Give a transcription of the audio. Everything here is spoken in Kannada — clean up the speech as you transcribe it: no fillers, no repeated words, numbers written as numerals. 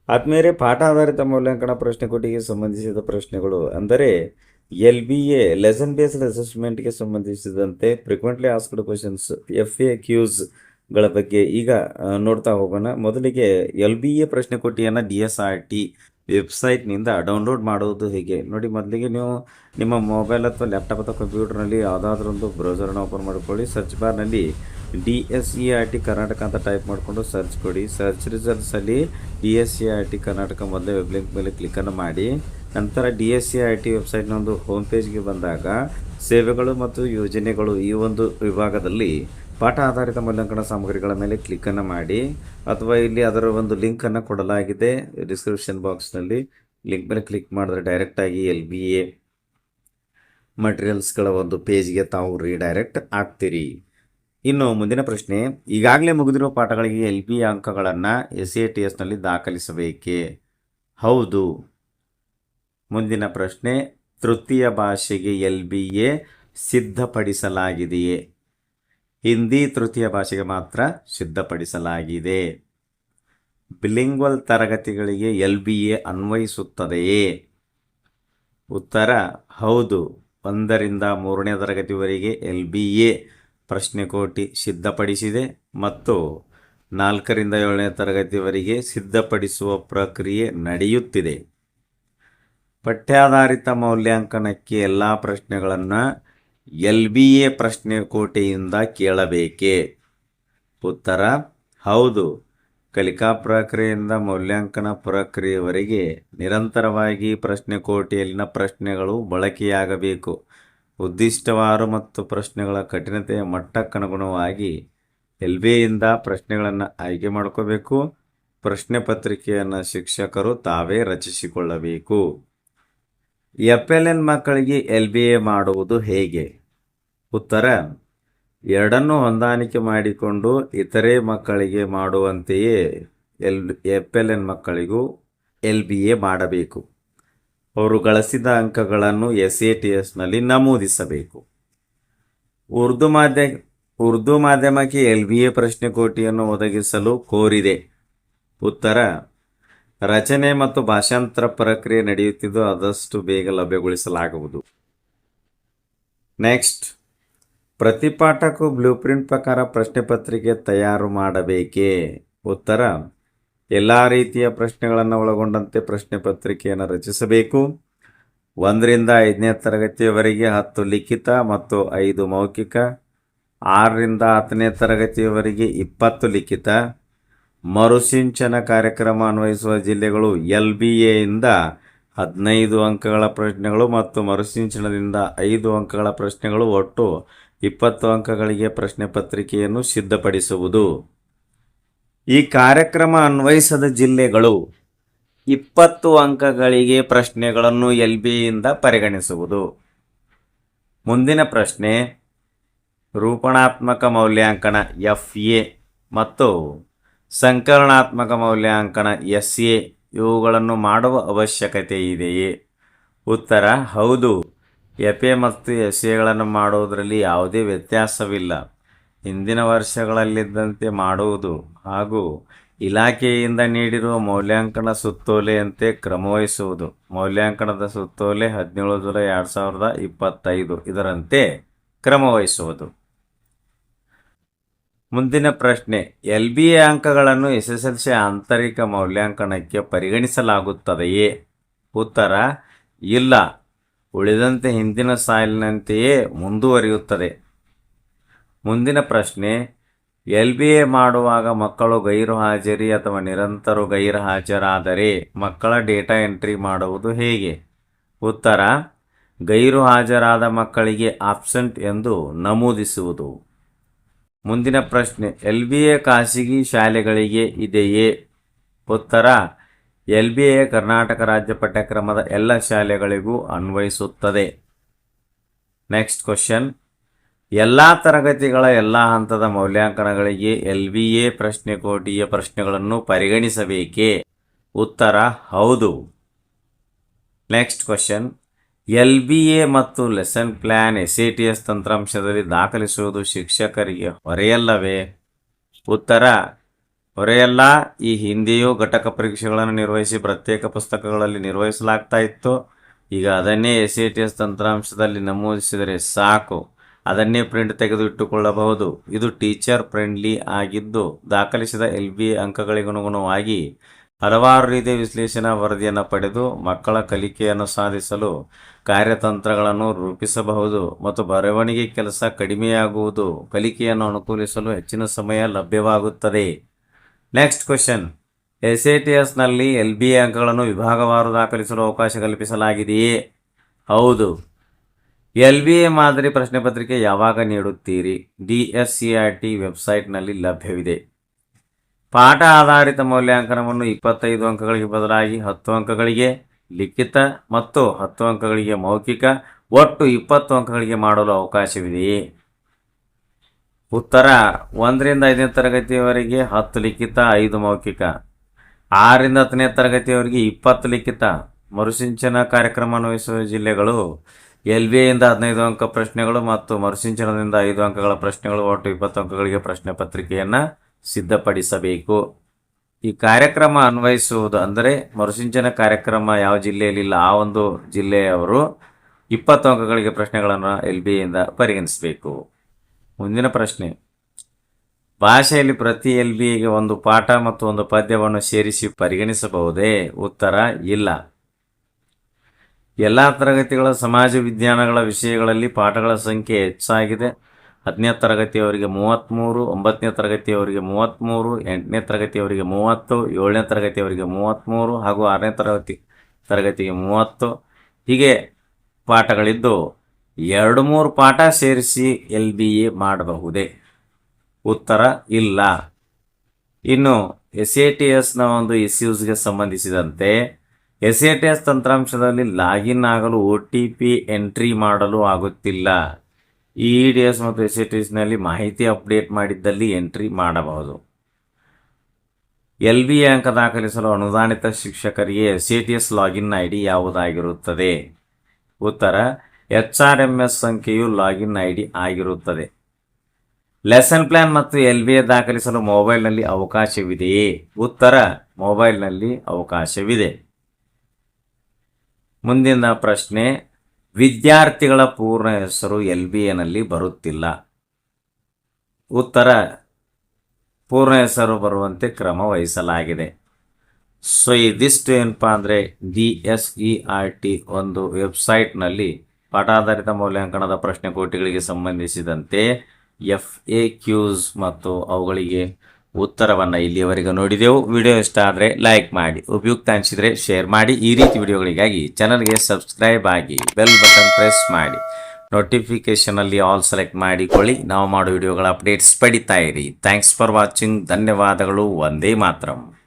ಆದ್ಮೇಲೆ ಪಾಠ ಆಧಾರಿತ ಮೌಲ್ಯಾಂಕನ ಪ್ರಶ್ನೆಕೋಟಿಗೆ ಸಂಬಂಧಿಸಿದ ಪ್ರಶ್ನೆಗಳು ಅಂದರೆ LBA ಲೆಸನ್ ಬೇಸ್ಡ್ ಅಸೆಸ್ಮೆಂಟ್ಗೆ ಸಂಬಂಧಿಸಿದಂತೆ ಫ್ರೀಕ್ವೆಂಟ್ಲಿ ಆಸ್ಕ್ಡ್ ಕ್ವಶನ್ಸ್ FAQsಗಳ ಬಗ್ಗೆ ಈಗ ನೋಡ್ತಾ ಹೋಗೋಣ. ಮೊದಲಿಗೆ LBA ಪ್ರಶ್ನೆಕೋಟಿಯನ್ನು DSRT ವೆಬ್ಸೈಟ್ನಿಂದ ಡೌನ್ಲೋಡ್ ಮಾಡುವುದು ಹೇಗೆ ನೋಡಿ. ಮೊದಲಿಗೆ ನೀವು ನಿಮ್ಮ ಮೊಬೈಲ್ ಅಥವಾ ಲ್ಯಾಪ್ಟಾಪ್ ಅಥವಾ ಕಂಪ್ಯೂಟರ್ನಲ್ಲಿ ಯಾವುದಾದ್ರೂ ಒಂದು ಬ್ರೌಸರ್ನ ಓಪನ್ ಮಾಡಿಕೊಳ್ಳಿ. ಸರ್ಚ್ ಬಾರ್ನಲ್ಲಿ DSERT ಕರ್ನಾಟಕ ಅಂತ ಟೈಪ್ ಮಾಡಿಕೊಂಡು ಸರ್ಚ್ ಕೊಡಿ. ಸರ್ಚ್ ರಿಸಲ್ಟ್ಸಲ್ಲಿ DSERT ಕರ್ನಾಟಕ ಮೊದಲೇ ವೆಬ್ ಲಿಂಕ್ ಮೇಲೆ ಕ್ಲಿಕ್ಕನ್ನು ಮಾಡಿ. ನಂತರ DSERT ವೆಬ್ಸೈಟ್ನ ಒಂದು ಹೋಮ್ ಪೇಜ್ಗೆ ಬಂದಾಗ ಸೇವೆಗಳು ಮತ್ತು ಯೋಜನೆಗಳು ಈ ಒಂದು ವಿಭಾಗದಲ್ಲಿ ಪಾಠ ಆಧಾರಿತ ಮೌಲ್ಯಾಂಕನ ಸಾಮಗ್ರಿಗಳ ಮೇಲೆ ಕ್ಲಿಕ್ಕನ್ನು ಮಾಡಿ, ಅಥವಾ ಇಲ್ಲಿ ಅದರ ಒಂದು ಲಿಂಕನ್ನು ಕೊಡಲಾಗಿದೆ ಡಿಸ್ಕ್ರಿಪ್ಷನ್ ಬಾಕ್ಸ್ನಲ್ಲಿ. ಲಿಂಕ್ ಮೇಲೆ ಕ್ಲಿಕ್ ಮಾಡಿದ್ರೆ ಡೈರೆಕ್ಟಾಗಿ LBA ಮಟೀರಿಯಲ್ಸ್ಗಳ ಒಂದು ಪೇಜ್ಗೆ ತಾವು ರೀಡೈರೆಕ್ಟ್ ಆಗ್ತೀರಿ. ಇನ್ನು ಮುಂದಿನ ಪ್ರಶ್ನೆ, ಈಗಾಗಲೇ ಮುಗಿದಿರುವ ಪಾಠಗಳಿಗೆ LBA ಅಂಕಗಳನ್ನು SATSನಲ್ಲಿ ದಾಖಲಿಸಬೇಕೇ? ಹೌದು. ಮುಂದಿನ ಪ್ರಶ್ನೆ, ತೃತೀಯ ಭಾಷೆಗೆ LBA ಸಿದ್ಧಪಡಿಸಲಾಗಿದೆಯೇ? ಹಿಂದಿ ತೃತೀಯ ಭಾಷೆಗೆ ಮಾತ್ರ ಸಿದ್ಧಪಡಿಸಲಾಗಿದೆ. ಬಿಲಿಂಗ್ವಲ್ ತರಗತಿಗಳಿಗೆ LBA ಅನ್ವಯಿಸುತ್ತದೆಯೇ? ಉತ್ತರ ಹೌದು. 1ರಿಂದ 3ನೇ ತರಗತಿವರೆಗೆ LBA ಪ್ರಶ್ನೆಕೋಟಿ ಸಿದ್ಧಪಡಿಸಿದೆ ಮತ್ತು 4ರಿಂದ 7ನೇ ತರಗತಿವರೆಗೆ ಸಿದ್ಧಪಡಿಸುವ ಪ್ರಕ್ರಿಯೆ ನಡೆಯುತ್ತಿದೆ. ಪಠ್ಯಾಧಾರಿತ ಮೌಲ್ಯಾಂಕನಕ್ಕೆ ಎಲ್ಲ ಪ್ರಶ್ನೆಗಳನ್ನು LBA ಪ್ರಶ್ನೆಕೋಟೆಯಿಂದ ಕೇಳಬೇಕೇ? ಉತ್ತರ ಹೌದು. ಕಲಿಕಾ ಪ್ರಕ್ರಿಯೆಯಿಂದ ಮೌಲ್ಯಾಂಕನ ಪ್ರಕ್ರಿಯೆಯವರೆಗೆ ನಿರಂತರವಾಗಿ ಪ್ರಶ್ನೆಕೋಟೆಯಲ್ಲಿನ ಪ್ರಶ್ನೆಗಳು ಬಳಕೆಯಾಗಬೇಕು. ಉದ್ದಿಷ್ಟವಾರು ಮತ್ತು ಪ್ರಶ್ನೆಗಳ ಕಠಿಣತೆಯ ಮಟ್ಟಕ್ಕನುಗುಣವಾಗಿ LBAಯಿಂದ ಪ್ರಶ್ನೆಗಳನ್ನು ಆಯ್ಕೆ ಮಾಡ್ಕೋಬೇಕು. ಪ್ರಶ್ನೆ ಪತ್ರಿಕೆಯನ್ನು ಶಿಕ್ಷಕರು ತಾವೇ ರಚಿಸಿಕೊಳ್ಳಬೇಕು. FLN ಮಕ್ಕಳಿಗೆ LBA ಮಾಡುವುದು ಹೇಗೆ? ಉತ್ತರ, ಎರಡನ್ನೂ ಹೊಂದಾಣಿಕೆ ಮಾಡಿಕೊಂಡು ಇತರೆ ಮಕ್ಕಳಿಗೆ ಮಾಡುವಂತೆಯೇ FLN ಮಕ್ಕಳಿಗೂ LBA ಮಾಡಬೇಕು. ಅವರು ಗಳಿಸಿದ ಅಂಕಗಳನ್ನು SATSನಲ್ಲಿ ನಮೂದಿಸಬೇಕು. ಉರ್ದು ಮಾಧ್ಯಮಕ್ಕೆ LBA ಪ್ರಶ್ನೆಕೋಟಿಯನ್ನು ಒದಗಿಸಲು ಕೋರಿದೆ. ಉತ್ತರ, ರಚನೆ ಮತ್ತು ಭಾಷಾಂತರ ಪ್ರಕ್ರಿಯೆ ನಡೆಯುತ್ತಿದ್ದು ಆದಷ್ಟು ಬೇಗ ಲಭ್ಯಗೊಳಿಸಲಾಗುವುದು. ನೆಕ್ಸ್ಟ್, ಪ್ರತಿ ಪಾಠಕ್ಕೂ ಬ್ಲೂಪ್ರಿಂಟ್ ಪ್ರಕಾರ ಪ್ರಶ್ನೆ ಪತ್ರಿಕೆ ತಯಾರು ಮಾಡಬೇಕೇ? ಉತ್ತರ, ಎಲ್ಲ ರೀತಿಯ ಪ್ರಶ್ನೆಗಳನ್ನು ಒಳಗೊಂಡಂತೆ ಪ್ರಶ್ನೆ ಪತ್ರಿಕೆಯನ್ನು ರಚಿಸಬೇಕು. 1ರಿಂದ 5ನೇ ತರಗತಿಯವರೆಗೆ 10 ಲಿಖಿತ ಮತ್ತು 5 ಮೌಖಿಕ, 6ರಿಂದ 10ನೇ ತರಗತಿಯವರೆಗೆ 20 ಲಿಖಿತ. ಮರುಸಿಂಚನ ಕಾರ್ಯಕ್ರಮ ಅನ್ವಯಿಸುವ ಜಿಲ್ಲೆಗಳು LBAಯಿಂದ 15 ಅಂಕಗಳ ಪ್ರಶ್ನೆಗಳು ಮತ್ತು ಮರುಸಿಂಚನದಿಂದ 5 ಅಂಕಗಳ ಪ್ರಶ್ನೆಗಳು, ಒಟ್ಟು 20 ಅಂಕಗಳಿಗೆ ಪ್ರಶ್ನೆ ಪತ್ರಿಕೆಯನ್ನು ಸಿದ್ಧಪಡಿಸುವುದು. ಈ ಕಾರ್ಯಕ್ರಮ ಅನ್ವಯಿಸದ ಜಿಲ್ಲೆಗಳು 20 ಅಂಕಗಳಿಗೆ ಪ್ರಶ್ನೆಗಳನ್ನು LBAಯಿಂದ ಪರಿಗಣಿಸುವುದು. ಮುಂದಿನ ಪ್ರಶ್ನೆ, ರೂಪಣಾತ್ಮಕ ಮೌಲ್ಯಾಂಕನ FA ಮತ್ತು ಸಂಕಲನಾತ್ಮಕ ಮೌಲ್ಯಾಂಕನ SA ಇವುಗಳನ್ನು ಮಾಡುವ ಅವಶ್ಯಕತೆ ಇದೆಯೇ? ಉತ್ತರ ಹೌದು. FA ಮತ್ತು SAಗಳನ್ನು ಮಾಡುವುದರಲ್ಲಿ ಯಾವುದೇ ವ್ಯತ್ಯಾಸವಿಲ್ಲ. ಹಿಂದಿನ ವರ್ಷಗಳಲ್ಲಿದ್ದಂತೆ ಮಾಡುವುದು ಹಾಗೂ ಇಲಾಖೆಯಿಂದ ನೀಡಿರುವ ಮೌಲ್ಯಾಂಕನ ಸುತ್ತೋಲೆಯಂತೆ ಕ್ರಮವಹಿಸುವುದು. ಮೌಲ್ಯಾಂಕನದ ಸುತ್ತೋಲೆ 17 ಜುಲೈ 2025 ಇದರಂತೆ ಕ್ರಮವಹಿಸುವುದು. ಮುಂದಿನ ಪ್ರಶ್ನೆ, LBA ಅಂಕಗಳನ್ನು SSLC ಆಂತರಿಕ ಮೌಲ್ಯಾಂಕನಕ್ಕೆ ಪರಿಗಣಿಸಲಾಗುತ್ತದೆಯೇ? ಉತ್ತರ ಇಲ್ಲ. ಉಳಿದಂತೆ ಹಿಂದಿನ ಸಾಲಿನಂತೆಯೇ ಮುಂದುವರಿಯುತ್ತದೆ. ಮುಂದಿನ ಪ್ರಶ್ನೆ, LBA ಮಾಡುವಾಗ ಮಕ್ಕಳು ಗೈರು ಹಾಜರಿ ಅಥವಾ ನಿರಂತರ ಗೈರು ಹಾಜರಾದರೆ ಮಕ್ಕಳ ಡೇಟಾ ಎಂಟ್ರಿ ಮಾಡುವುದು ಹೇಗೆ? ಉತ್ತರ, ಗೈರು ಹಾಜರಾದ ಮಕ್ಕಳಿಗೆ ಆಬ್ಸೆಂಟ್ ಎಂದು ನಮೂದಿಸುವುದು. ಮುಂದಿನ ಪ್ರಶ್ನೆ, LBA ಖಾಸಗಿ ಶಾಲೆಗಳಿಗೆ ಇದೆಯೇ? ಉತ್ತರ, LBA ಕರ್ನಾಟಕ ರಾಜ್ಯ ಪಠ್ಯಕ್ರಮದ ಎಲ್ಲ ಶಾಲೆಗಳಿಗೂ ಅನ್ವಯಿಸುತ್ತದೆ. ನೆಕ್ಸ್ಟ್ ಕ್ವಶನ್, ಎಲ್ಲ ತರಗತಿಗಳ ಎಲ್ಲ ಹಂತದ ಮೌಲ್ಯಾಂಕನಗಳಿಗೆ LBA ಪ್ರಶ್ನೆಕೋಟಿಯ ಪ್ರಶ್ನೆಗಳನ್ನು ಪರಿಗಣಿಸಬೇಕೇ? ಉತ್ತರ ಹೌದು. ನೆಕ್ಸ್ಟ್ ಕ್ವಶನ್, LBA ಮತ್ತು ಲೆಸನ್ ಪ್ಲ್ಯಾನ್ SATS ತಂತ್ರಾಂಶದಲ್ಲಿ ದಾಖಲಿಸುವುದು ಶಿಕ್ಷಕರಿಗೆ ಹೊರೆಯಲ್ಲವೇ? ಉತ್ತರ, ಹೊರೆಯಲ್ಲ. ಈ ಹಿಂದೆಯೂ ಘಟಕ ಪರೀಕ್ಷೆಗಳನ್ನು ನಿರ್ವಹಿಸಿ ಪ್ರತ್ಯೇಕ ಪುಸ್ತಕಗಳಲ್ಲಿ ನಿರ್ವಹಿಸಲಾಗ್ತಾ ಇತ್ತು. ಈಗ ಅದನ್ನೇ SATS ತಂತ್ರಾಂಶದಲ್ಲಿ ನಮೂದಿಸಿದರೆ ಸಾಕು, ಅದನ್ನೇ ಪ್ರಿಂಟ್ ತೆಗೆದು ಇಟ್ಟುಕೊಳ್ಳಬಹುದು. ಇದು ಟೀಚರ್ ಫ್ರೆಂಡ್ಲಿ ಆಗಿದ್ದು ದಾಖಲಿಸಿದ LBA ಅಂಕಗಳಿಗನುಗುಣವಾಗಿ ಹಲವಾರು ರೀತಿಯ ವಿಶ್ಲೇಷಣಾ ವರದಿಯನ್ನು ಪಡೆದು ಮಕ್ಕಳ ಕಲಿಕೆಯನ್ನು ಸಾಧಿಸಲು ಕಾರ್ಯತಂತ್ರಗಳನ್ನು ರೂಪಿಸಬಹುದು ಮತ್ತು ಬರವಣಿಗೆ ಕೆಲಸ ಕಡಿಮೆಯಾಗುವುದು, ಕಲಿಕೆಯನ್ನು ಅನುಕೂಲಿಸಲು ಹೆಚ್ಚಿನ ಸಮಯ ಲಭ್ಯವಾಗುತ್ತದೆ. ನೆಕ್ಸ್ಟ್ ಕ್ವೆಶನ್, SATSನಲ್ಲಿ LBA ಅಂಕಗಳನ್ನು ವಿಭಾಗವಾರು ದಾಖಲಿಸಲು ಅವಕಾಶ ಕಲ್ಪಿಸಲಾಗಿದೆಯೇ? ಹೌದು. LBA ಮಾದರಿ ಪ್ರಶ್ನೆ ಪತ್ರಿಕೆ ಯಾವಾಗ ನೀಡುತ್ತೀರಿ? DSCRT ವೆಬ್ಸೈಟ್ನಲ್ಲಿ ಲಭ್ಯವಿದೆ. ಪಾಠ ಆಧಾರಿತ ಮೌಲ್ಯಾಂಕನವನ್ನು 25 ಅಂಕಗಳಿಗೆ ಬದಲಾಗಿ 10 ಅಂಕಗಳಿಗೆ ಲಿಖಿತ ಮತ್ತು 10 ಅಂಕಗಳಿಗೆ ಮೌಖಿಕ, ಒಟ್ಟು 20 ಅಂಕಗಳಿಗೆ ಮಾಡಲು ಅವಕಾಶವಿದೆಯೇ? ಉತ್ತರ: 1ರಿಂದ 5ನೇ ತರಗತಿಯವರೆಗೆ 10 ಲಿಖಿತ, 5 ಮೌಖಿಕ. 6ರಿಂದ 10ನೇ ತರಗತಿಯವರೆಗೆ 20 ಲಿಖಿತ. ಮರುಸಿಂಚನ ಕಾರ್ಯಕ್ರಮ ಅನ್ವಯಿಸುವ ಜಿಲ್ಲೆಗಳು LBAಯಿಂದ 15 ಅಂಕ ಪ್ರಶ್ನೆಗಳು ಮತ್ತು ಮರುಸಿಂಚನದಿಂದ 5 ಅಂಕಗಳ ಪ್ರಶ್ನೆಗಳು, ಒಟ್ಟು 20 ಅಂಕಗಳಿಗೆ ಪ್ರಶ್ನೆ ಪತ್ರಿಕೆಯನ್ನು ಸಿದ್ಧಪಡಿಸಬೇಕು. ಈ ಕಾರ್ಯಕ್ರಮ ಅನ್ವಯಿಸುವುದು ಅಂದರೆ ಮರುಸಿಂಚನ ಕಾರ್ಯಕ್ರಮ ಯಾವ ಜಿಲ್ಲೆಯಲ್ಲಿಲ್ಲ ಆ ಒಂದು ಜಿಲ್ಲೆಯವರು 20 ಅಂಕಗಳಿಗೆ ಪ್ರಶ್ನೆಗಳನ್ನು LBAಯಿಂದ ಪರಿಗಣಿಸಬೇಕು. ಮುಂದಿನ ಪ್ರಶ್ನೆ, ಭಾಷೆಯಲ್ಲಿ ಪ್ರತಿ LBAಗೆ ಒಂದು ಪಾಠ ಮತ್ತು ಒಂದು ಪದ್ಯವನ್ನು ಸೇರಿಸಿ ಪರಿಗಣಿಸಬಹುದೇ? ಉತ್ತರ: ಇಲ್ಲ. ಎಲ್ಲ ತರಗತಿಗಳ ಸಮಾಜ ವಿಜ್ಞಾನಗಳ ವಿಷಯಗಳಲ್ಲಿ ಪಾಠಗಳ ಸಂಖ್ಯೆ ಹೆಚ್ಚಾಗಿದೆ. 10ನೇ ತರಗತಿಯವರಿಗೆ 33, 9ನೇ ತರಗತಿಯವರಿಗೆ 33, 8ನೇ ತರಗತಿಯವರಿಗೆ 30, 7ನೇ ತರಗತಿಯವರಿಗೆ 33 ಹಾಗೂ 6ನೇ ತರಗತಿಗೆ 30 ಹೀಗೆ ಪಾಠಗಳಿದ್ದು 2-3 ಪಾಠ ಸೇರಿಸಿ LBA ಮಾಡಬಹುದೇ? ಉತ್ತರ: ಇಲ್ಲ. ಇನ್ನು SATSನ ಒಂದು ಇಶ್ಯೂಸ್ಗೆ ಸಂಬಂಧಿಸಿದಂತೆ SATS ತಂತ್ರಾಂಶದಲ್ಲಿ ಲಾಗಿನ್ ಆಗಲು OTP ಎಂಟ್ರಿ ಮಾಡಲು ಆಗುತ್ತಿಲ್ಲ. EDS ಮತ್ತು SATSನಲ್ಲಿ ಮಾಹಿತಿ ಅಪ್ಡೇಟ್ ಮಾಡಿದ್ದಲ್ಲಿ ಎಂಟ್ರಿ ಮಾಡಬಹುದು. LBA ಅಂಕ ದಾಖಲಿಸಲು ಅನುದಾನಿತ ಶಿಕ್ಷಕರಿಗೆ SATS ಲಾಗಿನ್ ID ಯಾವುದಾಗಿರುತ್ತದೆ? ಉತ್ತರ: HRMS ಸಂಖ್ಯೆಯು ಲಾಗಿನ್ ID ಆಗಿರುತ್ತದೆ. ಲೆಸನ್ ಪ್ಲಾನ್ ಮತ್ತು LBA ದಾಖಲಿಸಲು ಮೊಬೈಲ್ನಲ್ಲಿ ಅವಕಾಶವಿದೆಯೇ? ಉತ್ತರ: ಮೊಬೈಲ್ನಲ್ಲಿ ಅವಕಾಶವಿದೆ. ಮುಂದಿನ ಪ್ರಶ್ನೆ, ವಿದ್ಯಾರ್ಥಿಗಳ ಪೂರ್ಣ ಹೆಸರು LBAನಲ್ಲಿ ಬರುತ್ತಿಲ್ಲ. ಉತ್ತರ: ಪೂರ್ಣ ಹೆಸರು ಬರುವಂತೆ ಕ್ರಮ ವಹಿಸಲಾಗಿದೆ. ಸೊ ಇದಿಷ್ಟು ಏನಪ್ಪ ಅಂದರೆ DSERT ಒಂದು ವೆಬ್ಸೈಟ್ನಲ್ಲಿ ಪಾಠಾಧಾರಿತ ಮೌಲ್ಯಾಂಕನದ ಪ್ರಶ್ನೆ ಕೋಟಿಗಳಿಗೆ ಸಂಬಂಧಿಸಿದಂತೆ FAQs ಮತ್ತು ಅವುಗಳಿಗೆ ಉತ್ತರವನ್ನು ಇಲ್ಲಿಯವರೆಗೆ ನೋಡಿದೆವು. ವಿಡಿಯೋ ಇಷ್ಟ ಆದರೆ ಲೈಕ್ ಮಾಡಿ, ಉಪಯುಕ್ತ ಅನಿಸಿದರೆ ಶೇರ್ ಮಾಡಿ. ಈ ರೀತಿ ವಿಡಿಯೋಗಳಿಗಾಗಿ ಚಾನಲ್ಗೆ ಸಬ್ಸ್ಕ್ರೈಬ್ ಆಗಿ, ಬೆಲ್ ಬಟನ್ ಪ್ರೆಸ್ ಮಾಡಿ, ನೋಟಿಫಿಕೇಷನಲ್ಲಿ ಆಲ್ ಸೆಲೆಕ್ಟ್ ಮಾಡಿಕೊಳ್ಳಿ. ನಾವು ಮಾಡೋ ವಿಡಿಯೋಗಳ ಅಪ್ಡೇಟ್ಸ್ ಪಡಿತಾ ಇರಿ. Thanks for watching. ಧನ್ಯವಾದಗಳು. ವಂದೇ ಮಾತರಂ.